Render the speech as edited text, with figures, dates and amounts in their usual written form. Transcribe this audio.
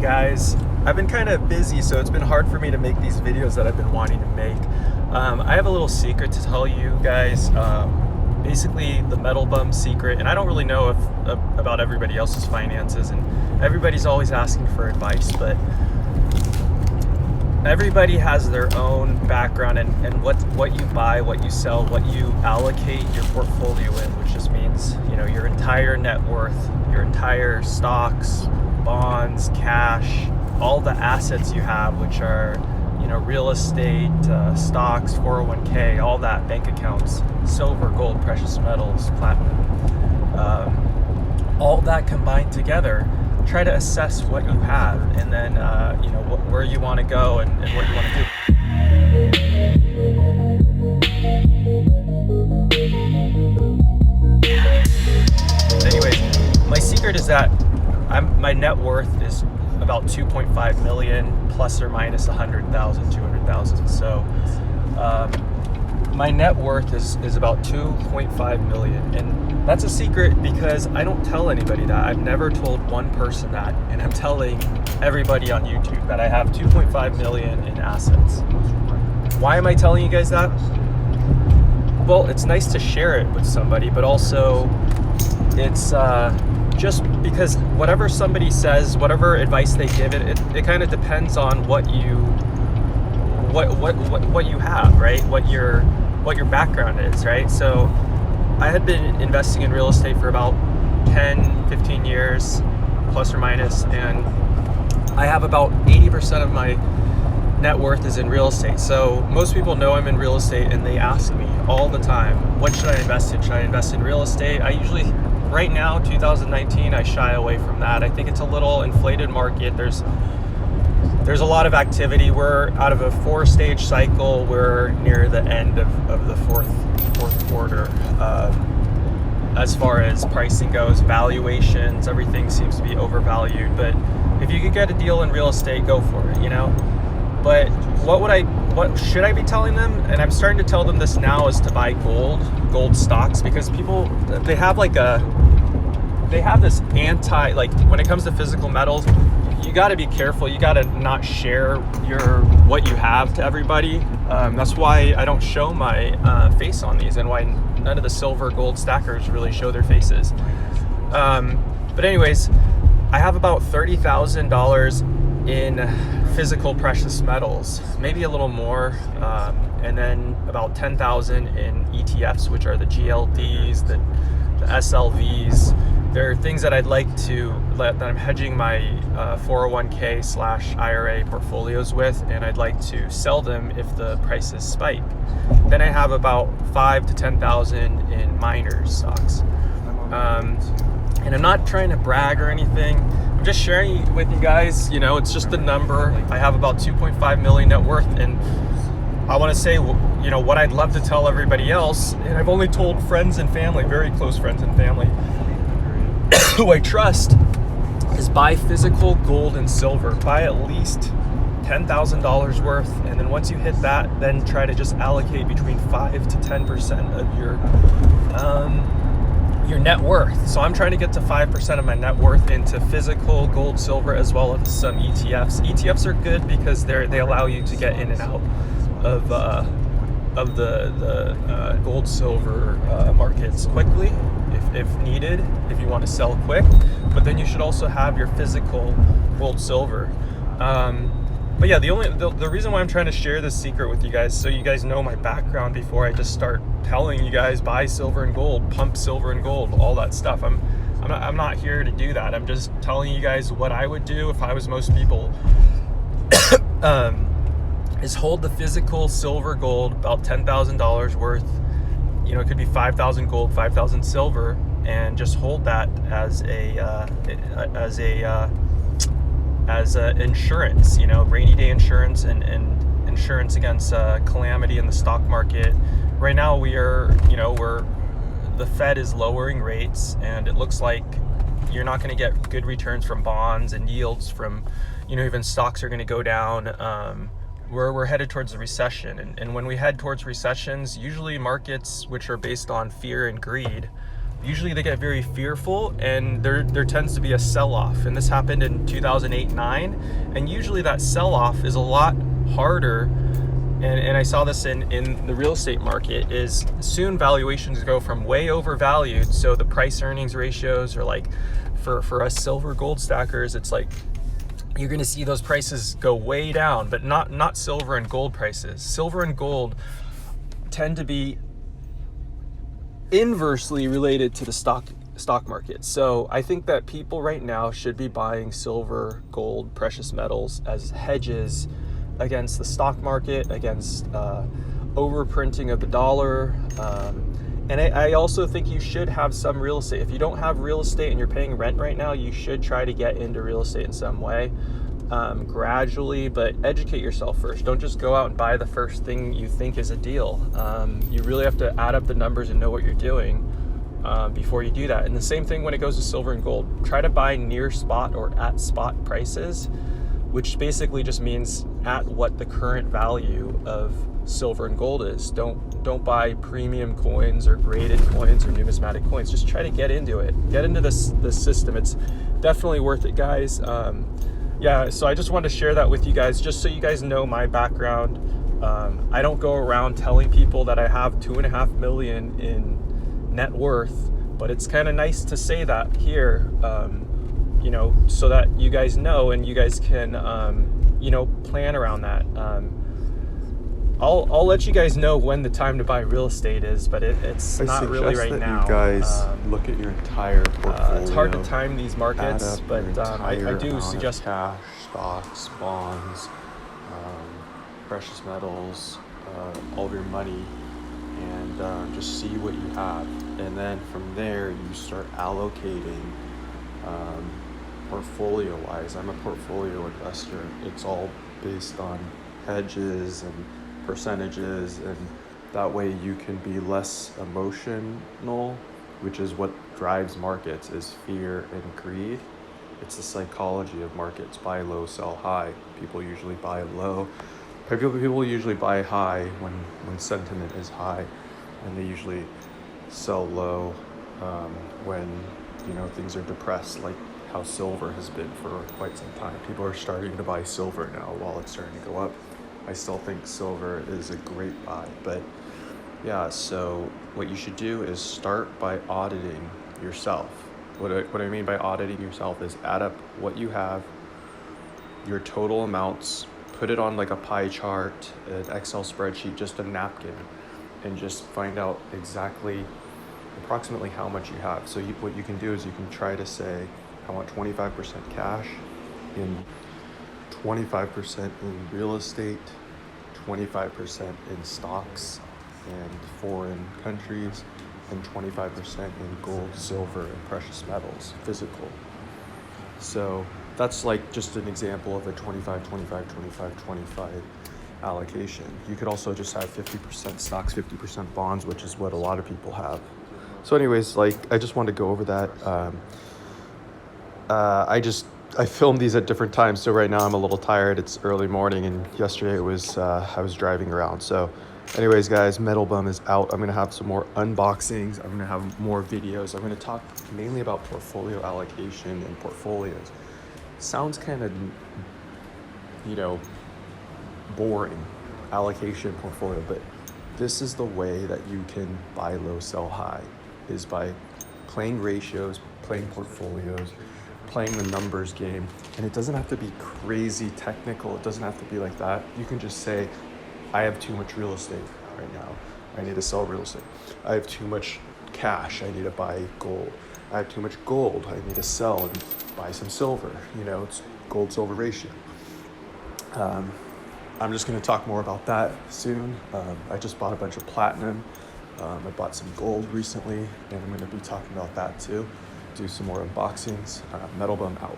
guys. I've been kind of busy, so it's been hard for me to make these videos that I've been wanting to make. I have a little secret to tell you guys. Basically the metal bum secret, and I don't really know about everybody else's finances, and everybody's always asking for advice, but everybody has their own background and what you buy, what you sell, what you allocate your portfolio in, which just means, your entire net worth, your entire stocks, bonds, cash, all the assets you have, which are, real estate, stocks, 401k, all that, bank accounts, silver, gold, precious metals, platinum, all that combined together. Try to assess what you have, and then where you want to go and what you want to do. Anyways, my secret is that my net worth is about 2.5 million plus or minus 100,000, 200,000. So my net worth is about 2.5 million, and that's a secret because I don't tell anybody that. I've never told one person that, and I'm telling everybody on YouTube that I have 2.5 million in assets. Why am I telling you guys that? Well, it's nice to share it with somebody, but also it's just because whatever somebody says, whatever advice they give it kind of depends on what you have, right? What your background is, right? So I had been investing in real estate for about 10, 15 years, plus or minus, and I have about 80% of my net worth is in real estate. So most people know I'm in real estate, and they ask me all the time, what should I invest in? Should I invest in real estate? I usually, right now, 2019, I shy away from that. I think it's a little inflated market. There's a lot of activity. We're out of a 4-stage cycle. We're near the end of the fourth quarter. As far as pricing goes, valuations, everything seems to be overvalued. But if you could get a deal in real estate, go for it, But what should I be telling them? And I'm starting to tell them this now, is to buy gold stocks, because people, they have this when it comes to physical metals, you got to be careful. You got to not share what you have to everybody. That's why I don't show my face on these, and why none of the silver gold stackers really show their faces. But anyways, I have about $30,000 in physical precious metals, maybe a little more, and then about 10,000 in ETFs, which are the GLDs, the SLVs. They're things that I'd like that I'm hedging my 401k / IRA portfolios with, and I'd like to sell them if the prices spike. Then I have about 5 to 10,000 in miners stocks. And I'm not trying to brag or anything. I'm just sharing it with you guys. It's just a number. I have about 2.5 million net worth, and I want to say, what I'd love to tell everybody else, and I've only told friends and family, very close friends and family, who I trust, is buy physical gold and silver. Buy at least $10,000 worth, and then once you hit that, then try to just allocate between 5 to 10% of your net worth. So I'm trying to get to 5% of my net worth into physical gold, silver, as well as some ETFs. ETFs are good because they allow you to get in and out of the gold, silver markets quickly if needed, if you want to sell quick. But then you should also have your physical gold, silver. But yeah, the reason why I'm trying to share this secret with you guys, so you guys know my background before I just start telling you guys buy silver and gold, pump silver and gold, all that stuff. I'm not here to do that. I'm just telling you guys what I would do if I was most people. Is hold the physical silver, gold, about $10,000 worth. It could be 5,000 gold, 5,000 silver, and just hold that as insurance, rainy day insurance and insurance against calamity in the stock market. Right now the Fed is lowering rates, and it looks like you're not going to get good returns from bonds, and yields from, even stocks are going to go down. We're headed towards a recession, and when we head towards recessions, usually markets which are based on fear and greed usually they get very fearful, and there tends to be a sell-off. And this happened in 2008-9, and usually that sell-off is a lot harder. And I saw this in the real estate market, is soon valuations go from way overvalued. So the price earnings ratios are like, for us silver gold stackers, it's like you're going to see those prices go way down, but not silver and gold prices. Silver and gold tend to be inversely related to the stock market. So I think that people right now should be buying silver, gold, precious metals as hedges against the stock market, against overprinting of the dollar. And I also think you should have some real estate. If you don't have real estate and you're paying rent right now, you should try to get into real estate in some way, gradually, but educate yourself first. Don't just go out and buy the first thing you think is a deal. You really have to add up the numbers and know what you're doing before you do that. And the same thing when it goes to silver and gold. Try to buy near spot or at spot prices, which basically just means at what the current value of silver and gold is. Don't buy premium coins or graded coins or numismatic coins. Just try to get into it. Get into this system. It's definitely worth it, guys. Yeah, so I just wanted to share that with you guys, just so you guys know my background. I don't go around telling people that I have 2.5 million in net worth, but it's kind of nice to say that here, so that you guys know, and you guys can, plan around that. I'll let you guys know when the time to buy real estate is, but it's not really right now. You guys look at your entire portfolio. It's hard to time these markets, but I do suggest cash, stocks, bonds, precious metals, all of your money, and just see what you have. And then from there, you start allocating portfolio-wise. I'm a portfolio investor. It's all based on hedges and percentages, and that way you can be less emotional, which is what drives markets, is fear and greed. It's the psychology of markets. Buy low, sell high. People usually buy low. People usually buy high when sentiment is high, and they usually sell low when things are depressed, like how silver has been for quite some time. People are starting to buy silver now while it's starting to go up. I still think silver is a great buy, but yeah, so what you should do is start by auditing yourself. What I mean by auditing yourself is add up what you have, your total amounts, put it on like a pie chart, an Excel spreadsheet, just a napkin, and just find out approximately how much you have. So what you can do is you can try to say, I want 25% cash, in 25% in real estate, 25% in stocks and foreign countries, and 25% in gold, silver, and precious metals, physical. So that's like just an example of a 25, 25, 25, 25 allocation. You could also just have 50% stocks, 50% bonds, which is what a lot of people have. So anyways, I just wanted to go over that. I filmed these at different times, so right now I'm a little tired. It's early morning, and yesterday I was driving around. So anyways, guys, Metal Bum is out. I'm going to have some more unboxings. I'm going to have more videos. I'm going to talk mainly about portfolio allocation and portfolios. Sounds kind of, boring, allocation, portfolio, but this is the way that you can buy low, sell high, is by playing ratios, playing portfolios, playing the numbers game. And it doesn't have to be crazy technical. It doesn't have to be like that. You can just say, I have too much real estate right now. I need to sell real estate. I have too much cash. I need to buy gold. I have too much gold. I need to sell and buy some silver. It's gold silver ratio. I'm just going to talk more about that soon. I just bought a bunch of platinum. I bought some gold recently, and I'm going to be talking about that too. Do some more unboxings. Metal Bum out.